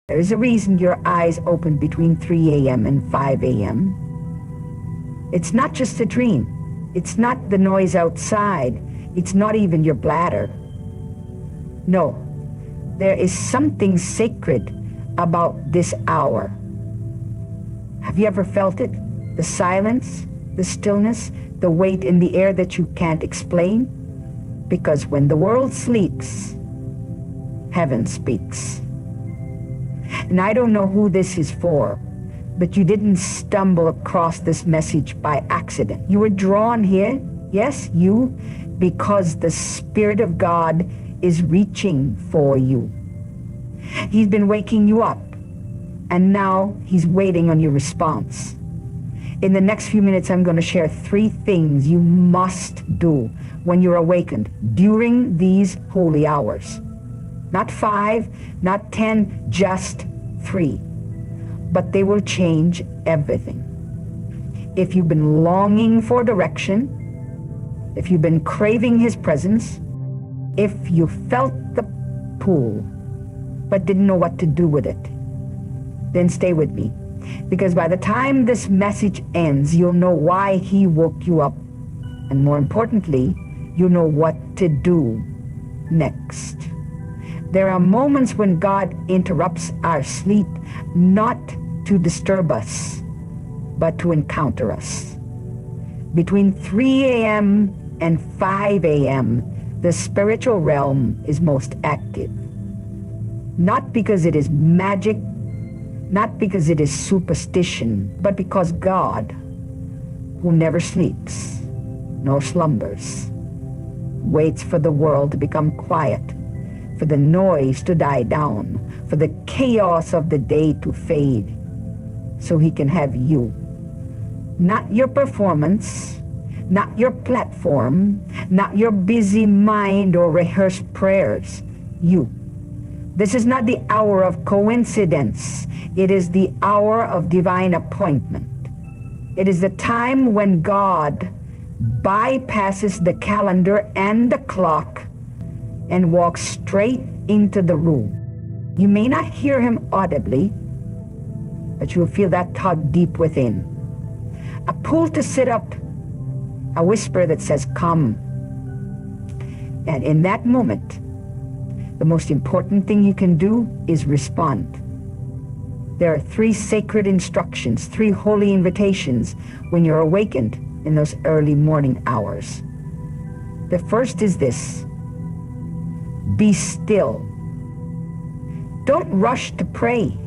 There is a reason your eyes open between 3 a.m. and 5 a.m. It's not just a dream. It's not the noise outside. It's not even your bladder. No, there is something sacred about this hour. Have you ever felt it? The silence, the stillness, the weight in the air that you can't explain? Because when the world sleeps, heaven speaks. And I don't know who this is for, but you didn't stumble across this message by accident. You were drawn here, yes, you, because the Spirit of God is reaching for you. He's been waking you up, and now He's waiting on your response. In the next few minutes, I'm going to share 3 things you must do when you're awakened during these holy hours. Not 5, not 10, just 3. But they will change everything. If you've been longing for direction, if you've been craving His presence, if you felt the pull but didn't know what to do with it, then stay with me. Because by the time this message ends, you'll know why He woke you up. And more importantly, you'll know what to do next. There are moments when God interrupts our sleep, not to disturb us, but to encounter us. Between 3 a.m. and 5 a.m., the spiritual realm is most active. Not because it is magic, not because it is superstition, but because God, who never sleeps nor slumbers, waits for the world to become quiet, for the noise to die down, for the chaos of the day to fade, so He can have you. Not your performance, not your platform, not your busy mind or rehearsed prayers. You. This is not the hour of coincidence. It is the hour of divine appointment. It is the time when God bypasses the calendar and the clock and walks straight into the room. You may not hear Him audibly, but you will feel that tug deep within. A pull to sit up, a whisper that says, come. And in that moment, the most important thing you can do is respond. There are 3 sacred instructions, 3 holy invitations when you're awakened in those early morning hours. The first is this: be still. Don't rush to pray.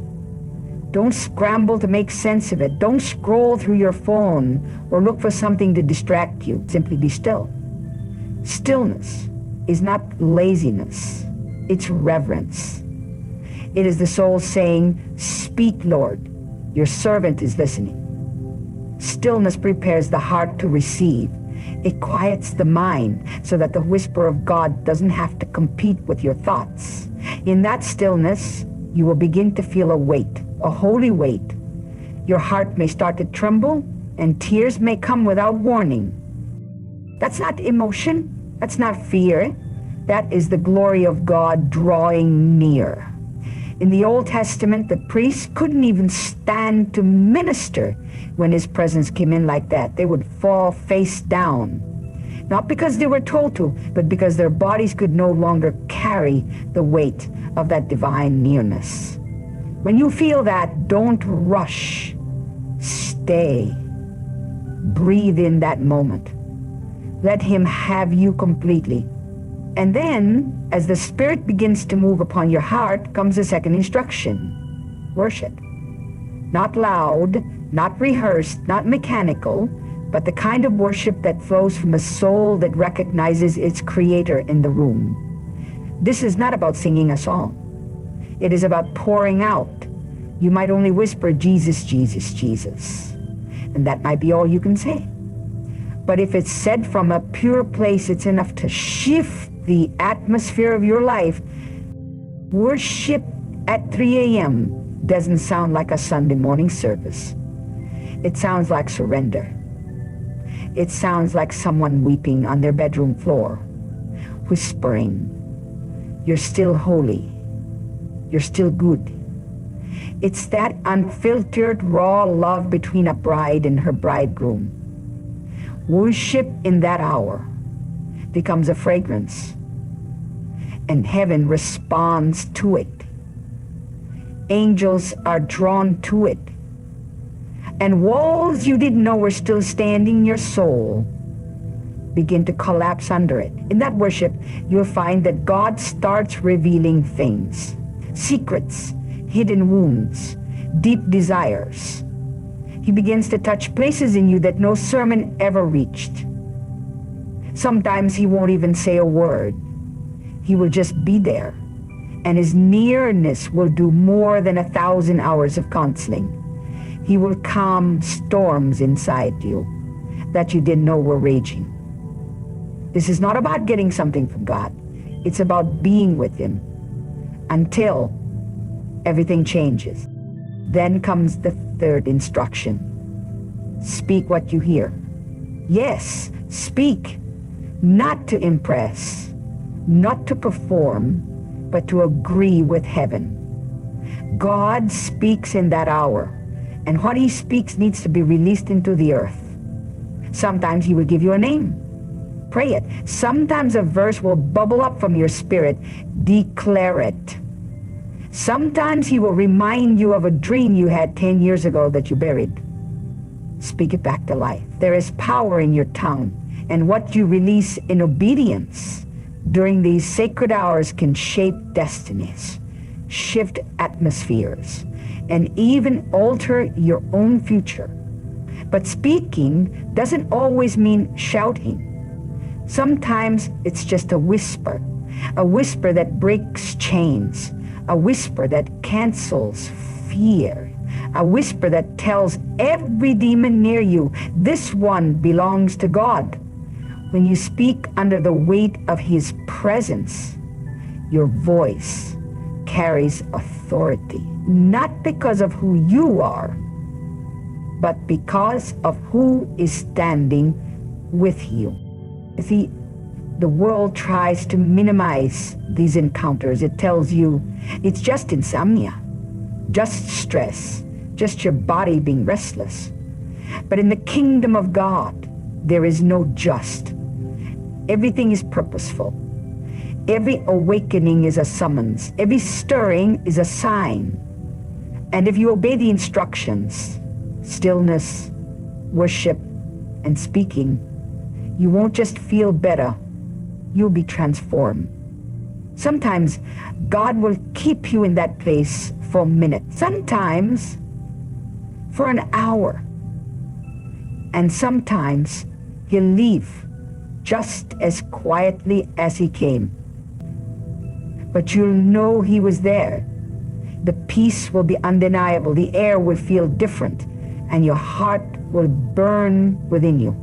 Don't scramble to make sense of it. Don't scroll through your phone or look for something to distract you. Simply be still. Stillness is not laziness. It's reverence. It is the soul saying, speak, Lord, your servant is listening. Stillness prepares the heart to receive. It quiets the mind so that the whisper of God doesn't have to compete with your thoughts. In that stillness, you will begin to feel a weight, a holy weight. Your heart may start to tremble, and tears may come without warning. That's not emotion. That's not fear. That is the glory of God drawing near. In the Old Testament, the priests couldn't even stand to minister when His presence came in like that. They would fall face down. Not because they were told to, but because their bodies could no longer carry the weight of that divine nearness. When you feel that, don't rush. Stay. Breathe in that moment. Let Him have you completely. And then, as the Spirit begins to move upon your heart, comes the second instruction: worship. Not loud, not rehearsed, not mechanical, but the kind of worship that flows from a soul that recognizes its Creator in the room. This is not about singing a song. It is about pouring out. You might only whisper, Jesus, Jesus, Jesus. And that might be all you can say. But if it's said from a pure place, it's enough to shift the atmosphere of your life. Worship at 3 a.m. doesn't sound like a Sunday morning service. It sounds like surrender. It sounds like someone weeping on their bedroom floor, whispering, you're still holy, you're still good, It's that unfiltered, raw love between a bride and her bridegroom. Worship in that hour becomes a fragrance, and heaven responds to it. Angels are drawn to it, and walls you didn't know were still standing in your soul begin to collapse under it. In that worship, you'll find that God starts revealing things, secrets, hidden wounds, deep desires. He begins to touch places in you that no sermon ever reached. Sometimes he won't even say a word. He will just be there, and his nearness will do more than 1,000 hours of counseling. He will calm storms inside you that you didn't know were raging. This is not about getting something from God. It's about being with him until everything changes. Then comes the third instruction. Speak what you hear. Yes, speak, not to impress, not to perform, but to agree with heaven. God speaks in that hour, and what he speaks needs to be released into the earth. Sometimes he will give you a name. Pray it. Sometimes a verse will bubble up from your spirit. Declare it. Sometimes he will remind you of a dream you had 10 years ago that you buried. Speak it back to life. There is power in your tongue, and what you release in obedience during these sacred hours can shape destinies, shift atmospheres, and even alter your own future. But speaking doesn't always mean shouting. Sometimes it's just a whisper that breaks chains, a whisper that cancels fear, a whisper that tells every demon near you, this one belongs to God. When you speak under the weight of his presence, your voice carries authority, not because of who you are, but because of who is standing with you. See, the world tries to minimize these encounters. It tells you it's just insomnia, just stress, just your body being restless. But in the kingdom of God, there is no just. Everything is purposeful. Every awakening is a summons. Every stirring is a sign. And if you obey the instructions, stillness, worship, and speaking, you won't just feel better, you'll be transformed. Sometimes God will keep you in that place for a minute, sometimes for an hour, and sometimes he'll leave just as quietly as he came. But you'll know he was there. The peace will be undeniable, the air will feel different, and your heart will burn within you.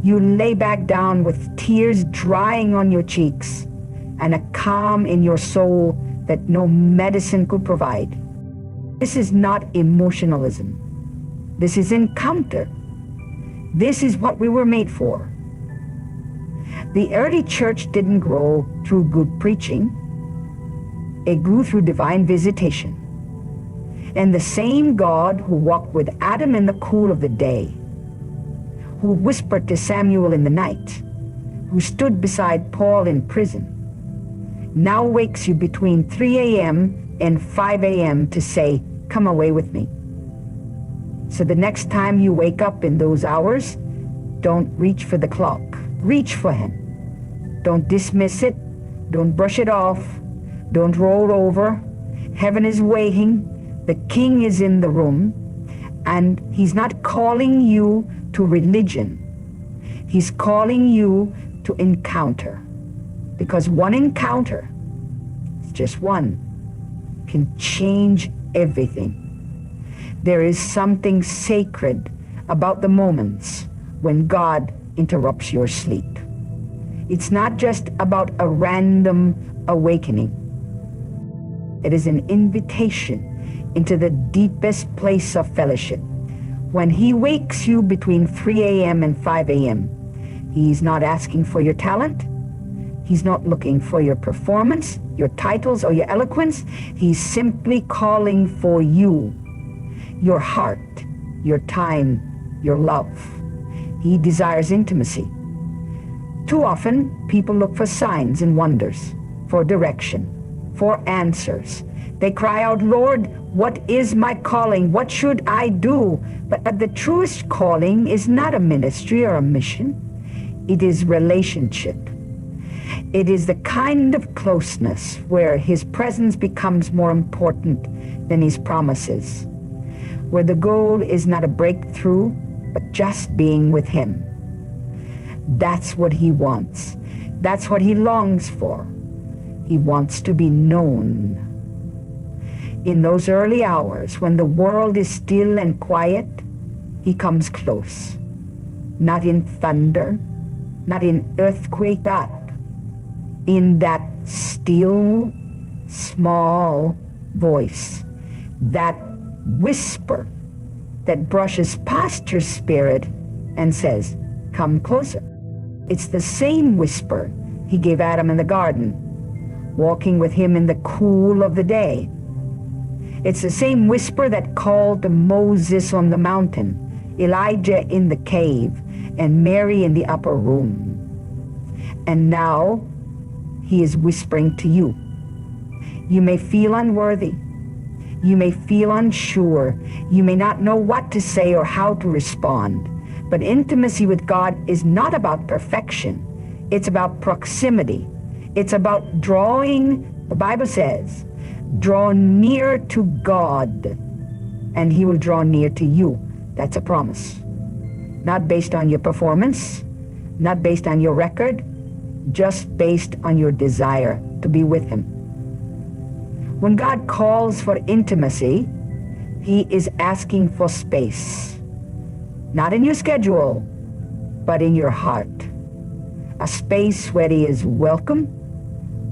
You lay back down with tears drying on your cheeks and a calm in your soul that no medicine could provide. This is not emotionalism. This is encounter. This is what we were made for. The early church didn't grow through good preaching. It grew through divine visitation. And the same God who walked with Adam in the cool of the day, who whispered to Samuel in the night, who stood beside Paul in prison, now wakes you between 3 a.m. and 5 a.m. to say, come away with me. So the next time you wake up in those hours, don't reach for the clock. Reach for him. Don't dismiss it. Don't brush it off. Don't roll over. Heaven is waiting. The King is in the room, and he's not calling you to religion. He's calling you to encounter, because one encounter, just one, can change everything. There is something sacred about the moments when God interrupts your sleep. It's not just about a random awakening. It is an invitation into the deepest place of fellowship. When he wakes you between 3 a.m. and 5 a.m., he's not asking for your talent, He's not looking for your performance, your titles, or your eloquence. He's simply calling for you, your heart, your time, your love. He desires intimacy. Too often, people look for signs and wonders, for direction, for answers. They cry out, Lord, what is my calling? What should I do? But the truest calling is not a ministry or a mission. It is relationship. It is the kind of closeness where his presence becomes more important than his promises, where the goal is not a breakthrough, but just being with him. That's what he wants. That's what he longs for. He wants to be known. In those early hours when the world is still and quiet, he comes close. Not in thunder, not in earthquake, but in that still, small voice, that whisper that brushes past your spirit and says, come closer. It's the same whisper he gave Adam in the garden, walking with him in the cool of the day. It's the same whisper that called Moses on the mountain, Elijah in the cave, and Mary in the upper room. And now he is whispering to you. You may feel unworthy. You may feel unsure. You may not know what to say or how to respond. But intimacy with God is not about perfection. It's about proximity. It's about drawing, the Bible says, draw near to God, and he will draw near to you. That's a promise. Not based on your performance, not based on your record, just based on your desire to be with him. When God calls for intimacy, he is asking for space. Not in your schedule, but in your heart. A space where he is welcome,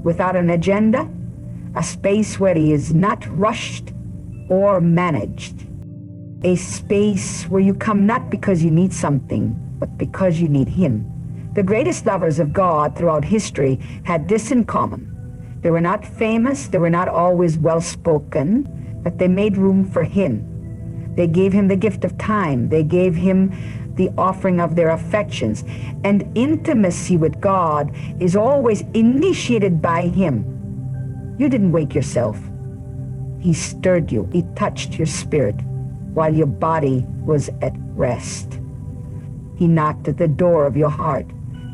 without an agenda. A space where he is not rushed or managed. A space where you come not because you need something, but because you need him. The greatest lovers of God throughout history had this in common. They were not famous, they were not always well-spoken, but they made room for him. They gave him the gift of time. They gave him the offering of their affections. And intimacy with God is always initiated by him. You didn't wake yourself. He stirred you. He touched your spirit while your body was at rest. He knocked at the door of your heart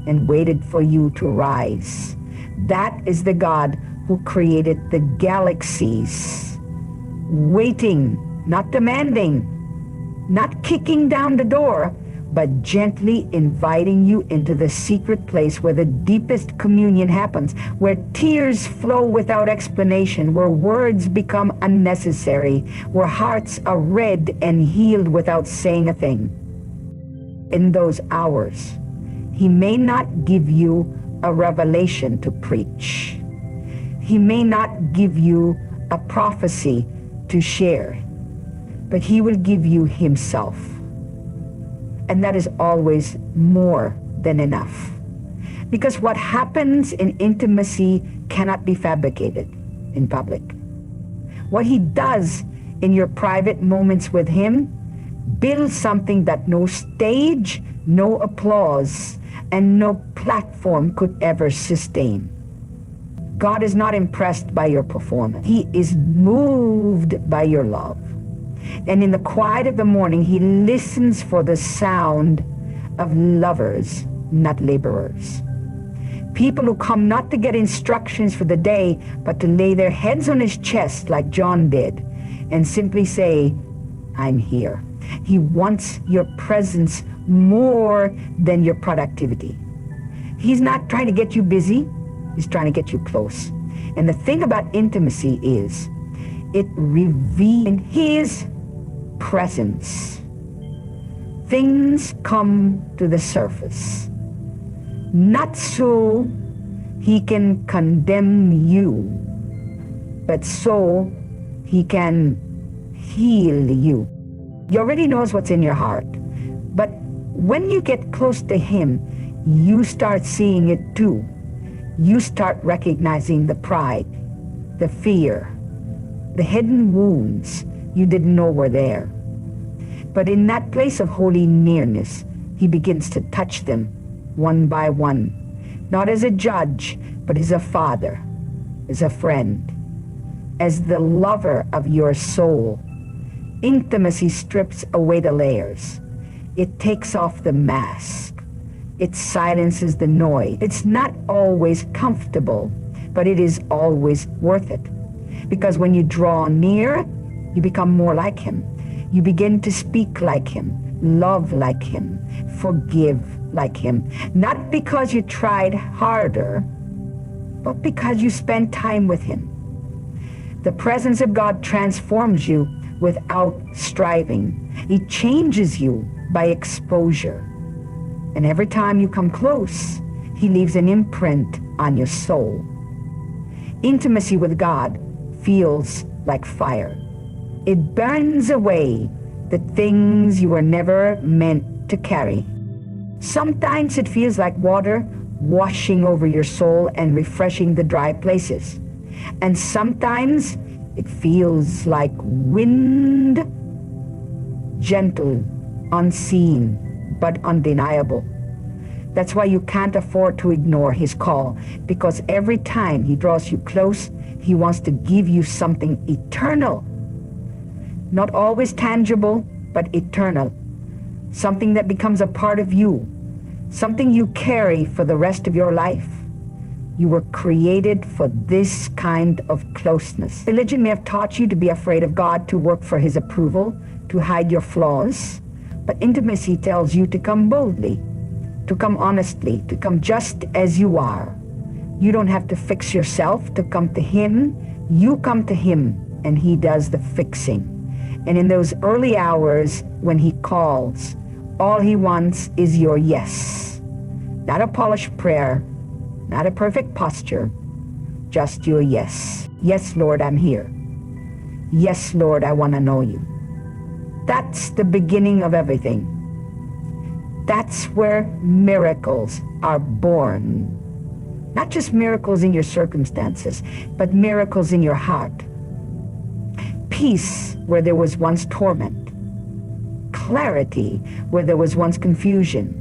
and waited for you to rise. That is the God who created the galaxies, waiting, not demanding, not kicking down the door, but gently inviting you into the secret place where the deepest communion happens, where tears flow without explanation, where words become unnecessary, where hearts are read and healed without saying a thing. In those hours, he may not give you a revelation to preach. He may not give you a prophecy to share, but he will give you himself. And that is always more than enough. Because what happens in intimacy cannot be fabricated in public. What he does in your private moments with him builds something that no stage, no applause, and no platform could ever sustain. God is not impressed by your performance. He is moved by your love. And in the quiet of the morning, he listens for the sound of lovers, not laborers. People who come not to get instructions for the day, but to lay their heads on his chest like John did, and simply say, I'm here. He wants your presence more than your productivity. He's not trying to get you busy. He's trying to get you close. And the thing about intimacy is, it reveals his presence. Things come to the surface. Not so he can condemn you, but so he can heal you. He already knows what's in your heart. But when you get close to him, you start seeing it too. you start recognizing the pride, the fear, the hidden wounds you didn't know were there. But in that place of holy nearness, he begins to touch them one by one, not as a judge, but as a father, as a friend, as the lover of your soul. Intimacy strips away the layers. It takes off the mask. It silences the noise. It's not always comfortable, but it is always worth it. Because when you draw near, you become more like him. You begin to speak like him, love like him, forgive like him. Not because you tried harder, but because you spent time with him. The presence of God transforms you without striving. It changes you by exposure. And every time you come close, he leaves an imprint on your soul. Intimacy with God feels like fire. It burns away the things you were never meant to carry. Sometimes it feels like water washing over your soul and refreshing the dry places. And sometimes it feels like wind, gentle, unseen, but undeniable. That's why you can't afford to ignore his call, because every time he draws you close, he wants to give you something eternal. Not always tangible, but eternal. Something that becomes a part of you. Something you carry for the rest of your life. You were created for this kind of closeness. Religion may have taught you to be afraid of God, to work for his approval, to hide your flaws. But intimacy tells you to come boldly, to come honestly, to come just as you are. You don't have to fix yourself to come to him. You come to him, and he does the fixing. And in those early hours when he calls, all he wants is your yes. Not a polished prayer, not a perfect posture, just your yes. Yes, Lord, I'm here. Yes, Lord, I want to know you. That's the beginning of everything. That's where miracles are born. Not just miracles in your circumstances, but miracles in your heart. Peace where there was once torment. Clarity where there was once confusion.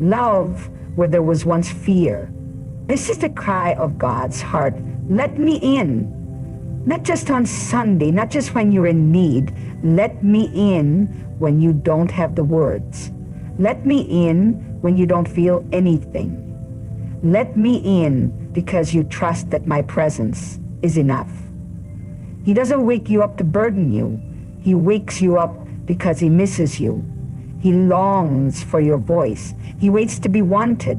Love where there was once fear. This is the cry of God's heart. Let me in. Not just on Sunday, not just when you're in need. Let me in when you don't have the words. Let me in when you don't feel anything. Let me in because you trust that my presence is enough. He doesn't wake you up to burden you. He wakes you up because he misses you. He longs for your voice. He waits to be wanted.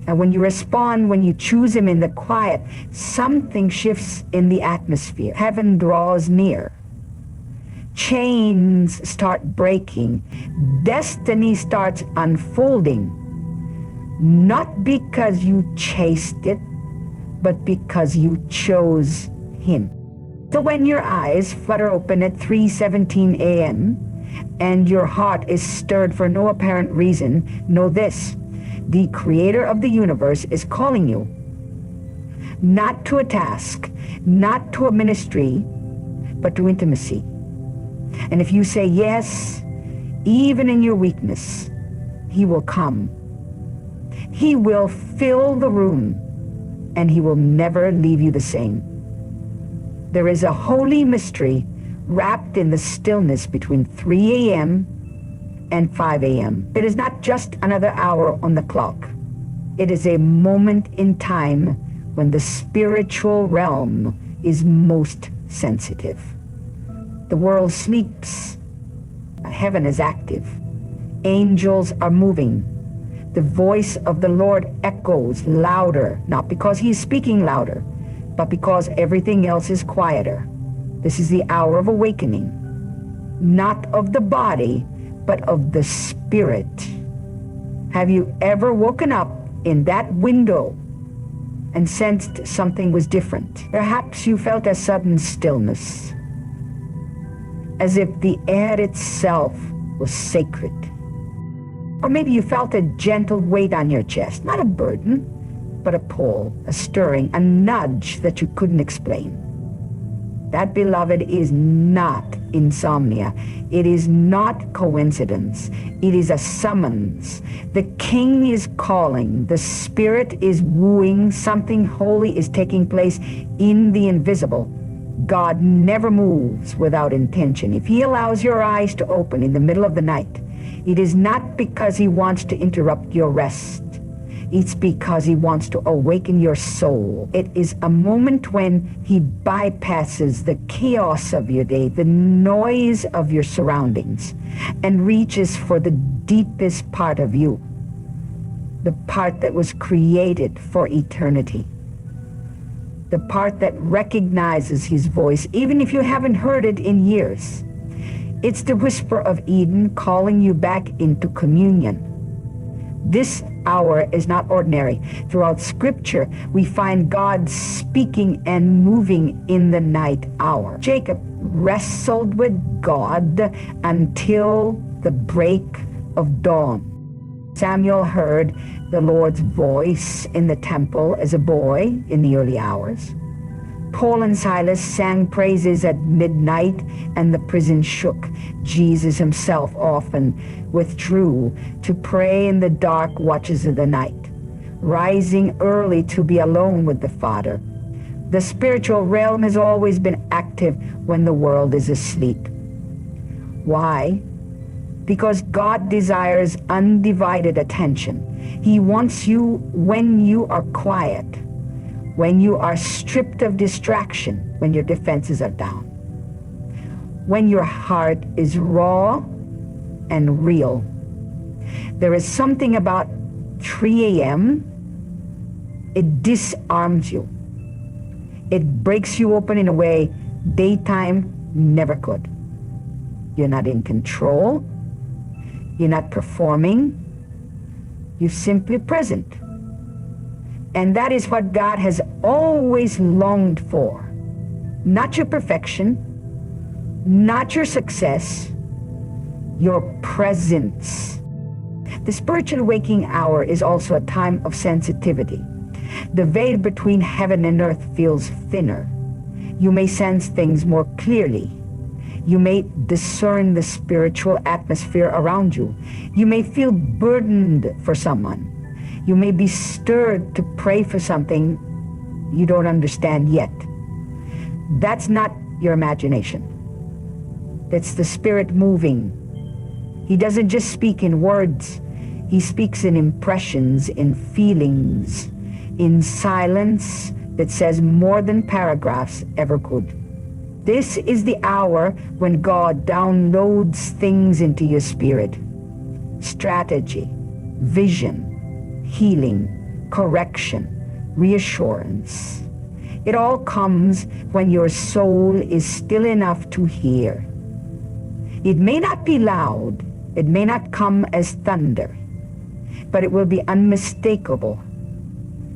And when you respond, when you choose him in the quiet, something shifts in the atmosphere. Heaven draws near. Chains start breaking. Destiny starts unfolding. Not because you chased it, but because you chose him. So when your eyes flutter open at 3:17 a.m. and your heart is stirred for no apparent reason, know this: the creator of the universe is calling you. Not to a task, not to a ministry, but to intimacy. And if you say yes, even in your weakness, he will come. He will fill the room, and he will never leave you the same. There is a holy mystery wrapped in the stillness between 3 a.m. and 5 a.m. It is not just another hour on the clock. It is a moment in time when the spiritual realm is most sensitive. The world sleeps. Heaven is active. Angels are moving. The voice of the Lord echoes louder, not because he is speaking louder, but because everything else is quieter. This is the hour of awakening, not of the body, but of the spirit. Have you ever woken up in that window and sensed something was different? Perhaps you felt a sudden stillness, as if the air itself was sacred. Or maybe you felt a gentle weight on your chest, not a burden, but a pull, a stirring, a nudge that you couldn't explain. That, beloved, is not insomnia. It is not coincidence. It is a summons. The King is calling. The Spirit is wooing. Something holy is taking place in the invisible. God never moves without intention. If he allows your eyes to open in the middle of the night, it is not because he wants to interrupt your rest. It's because he wants to awaken your soul. It is a moment when he bypasses the chaos of your day, the noise of your surroundings, and reaches for the deepest part of you, the part that was created for eternity, the part that recognizes his voice, even if you haven't heard it in years. It's the whisper of Eden calling you back into communion. This hour is not ordinary. Throughout Scripture, we find God speaking and moving in the night hour. Jacob wrestled with God until the break of dawn. Samuel heard the Lord's voice in the temple as a boy in the early hours. Paul and Silas sang praises at midnight, and the prison shook. Jesus himself often withdrew to pray in the dark watches of the night, rising early to be alone with the Father. The spiritual realm has always been active when the world is asleep. Why? Because God desires undivided attention. He wants you when you are quiet, when you are stripped of distraction, when your defenses are down, when your heart is raw and real. There is something about 3 a.m. It disarms you. It breaks you open in a way daytime never could. You're not in control. You're not performing. You're simply present. And that is what God has always longed for. Not your perfection, not your success, your presence. The spiritual waking hour is also a time of sensitivity. The veil between heaven and earth feels thinner. You may sense things more clearly. You may discern the spiritual atmosphere around you. You may feel burdened for someone. You may be stirred to pray for something you don't understand yet. That's not your imagination. That's the Spirit moving. He doesn't just speak in words. He speaks in impressions, in feelings, in silence that says more than paragraphs ever could. This is the hour when God downloads things into your spirit. Strategy, vision, healing, correction, reassurance. It all comes when your soul is still enough to hear. It may not be loud, it may not come as thunder, but it will be unmistakable.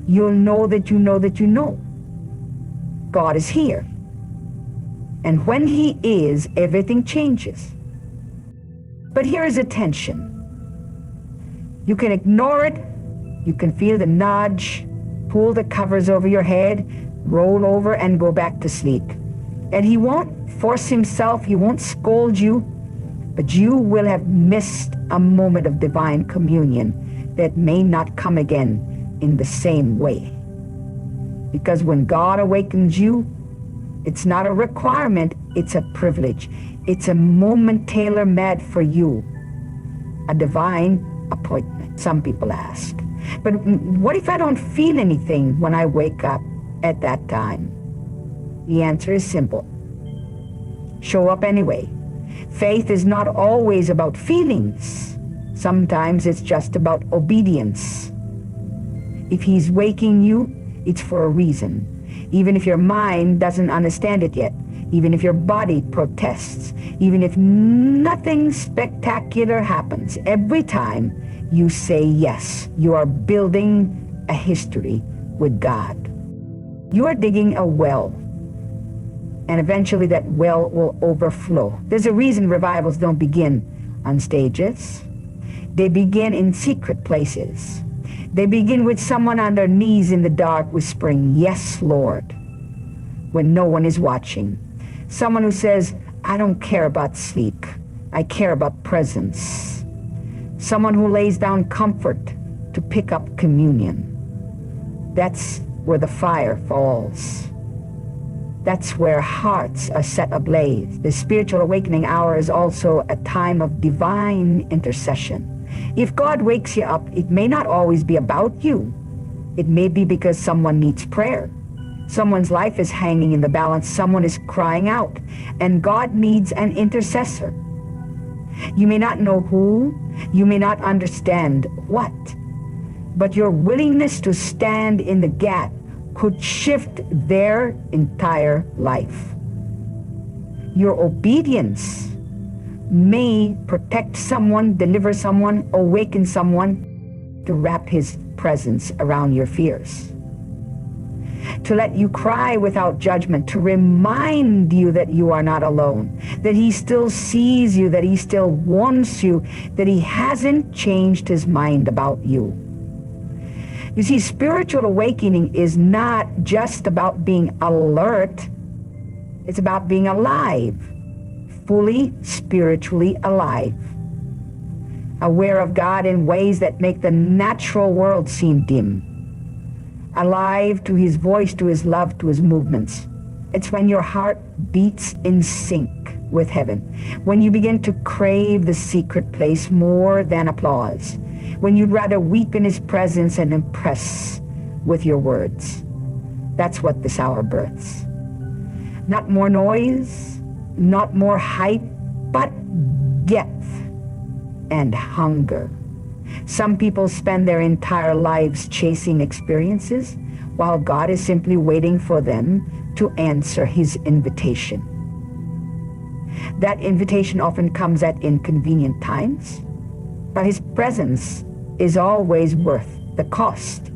You'll know that you know that you know. God is here. And when he is, everything changes. But here is a tension. You can ignore it. You can feel the nudge, pull the covers over your head, roll over and go back to sleep. And he won't force himself. He won't scold you. But you will have missed a moment of divine communion that may not come again in the same way. Because when God awakens you, it's not a requirement, it's a privilege. It's a moment tailor-made for you, a divine appointment, some people ask. But what if I don't feel anything when I wake up at that time? The answer is simple. Show up anyway. Faith is not always about feelings. Sometimes it's just about obedience. If he's waking you, it's for a reason. Even if your mind doesn't understand it yet, even if your body protests, even if nothing spectacular happens, every time you say yes, you are building a history with God. You are digging a well, and eventually that well will overflow. There's a reason revivals don't begin on stages. They begin in secret places. They begin with someone on their knees in the dark whispering, "Yes, Lord," when no one is watching. Someone who says, "I don't care about sleep. I care about presence." Someone who lays down comfort to pick up communion. That's where the fire falls. That's where hearts are set ablaze. The spiritual awakening hour is also a time of divine intercession. If God wakes you up, it may not always be about you. It may be because someone needs prayer. Someone's life is hanging in the balance. Someone is crying out, and God needs an intercessor. You may not know who, you may not understand what, but your willingness to stand in the gap could shift their entire life. Your obedience may protect someone, deliver someone, awaken someone, to wrap his presence around your fears, to let you cry without judgment, to remind you that you are not alone, that he still sees you, that he still wants you, that he hasn't changed his mind about you. You see, spiritual awakening is not just about being alert. It's about being alive, fully spiritually alive, aware of God in ways that make the natural world seem dim, alive to his voice, to his love, to his movements. It's when your heart beats in sync with heaven, when you begin to crave the secret place more than applause, when you'd rather weep in his presence and impress with your words. That's what this hour births. Not more noise, not more hype, but depth and hunger. Some people spend their entire lives chasing experiences, while God is simply waiting for them to answer his invitation. That invitation often comes at inconvenient times, but his presence is always worth the cost.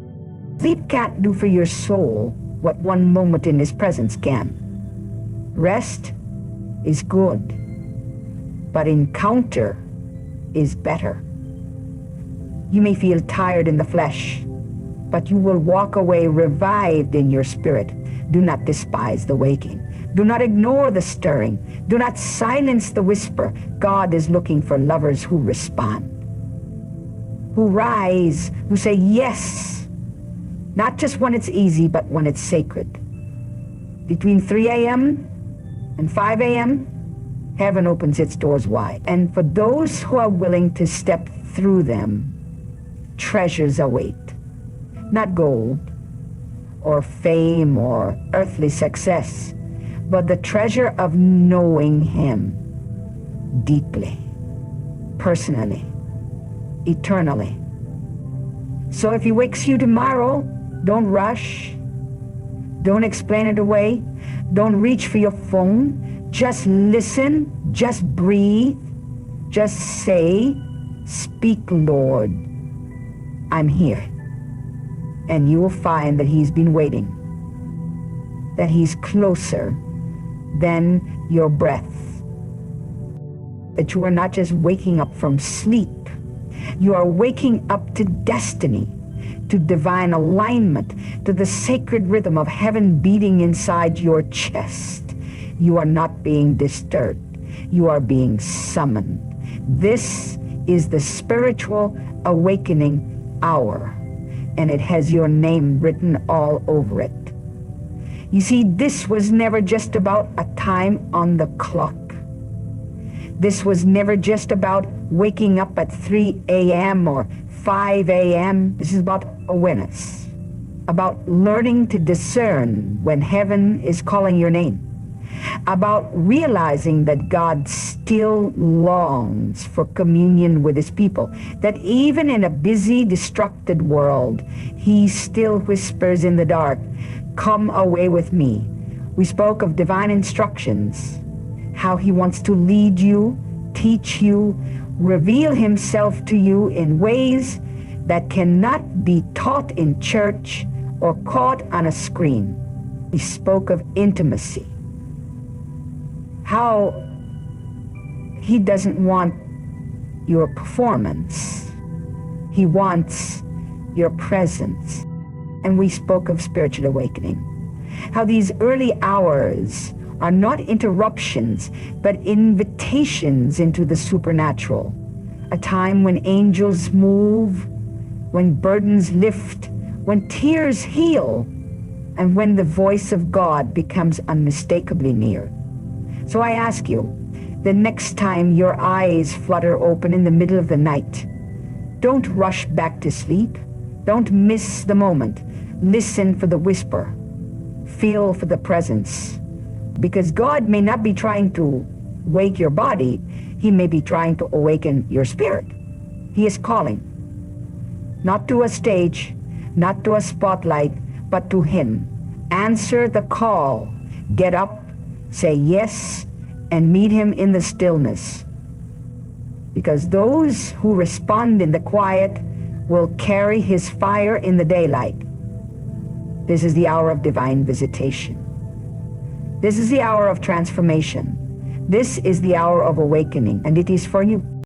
Sleep can't do for your soul what one moment in his presence can. Rest is good, but encounter is better. You may feel tired in the flesh, but you will walk away revived in your spirit. Do not despise the waking. Do not ignore the stirring. Do not silence the whisper. God is looking for lovers who respond, who rise, who say yes, not just when it's easy, but when it's sacred. Between 3 a.m. and 5 a.m., heaven opens its doors wide. And for those who are willing to step through them, treasures await. Not gold or fame or earthly success, but the treasure of knowing him deeply, personally, eternally. So if he wakes you tomorrow, don't rush. Don't explain it away. Don't reach for your phone. Just listen. Just breathe. Just say, "Speak, Lord. I'm here." And you will find that he's been waiting, that he's closer than your breath, that you are not just waking up from sleep. You are waking up to destiny, to divine alignment, to the sacred rhythm of heaven beating inside your chest. You are not being disturbed. You are being summoned. This is the spiritual awakening hour, and it has your name written all over it. You see, this was never just about a time on the clock. This was never just about waking up at 3 a.m. or 5 a.m. This is about awareness, about learning to discern when heaven is calling your name, about realizing that God still longs for communion with his people, that even in a busy, distracted world, he still whispers in the dark, "Come away with me." We spoke of divine instructions, how he wants to lead you, teach you, reveal himself to you in ways that cannot be taught in church or caught on a screen. We spoke of intimacy, how he doesn't want your performance. He wants your presence. And we spoke of spiritual awakening. How these early hours are not interruptions, but invitations into the supernatural. A time when angels move, when burdens lift, when tears heal, and when the voice of God becomes unmistakably near. So I ask you, the next time your eyes flutter open in the middle of the night, don't rush back to sleep. Don't miss the moment. Listen for the whisper. Feel for the presence. Because God may not be trying to wake your body. He may be trying to awaken your spirit. He is calling. Not to a stage, not to a spotlight, but to Him. Answer the call. Get up, say yes, and meet Him in the stillness. Because those who respond in the quiet will carry His fire in the daylight. This is the hour of divine visitation. This is the hour of transformation. This is the hour of awakening, and it is for you.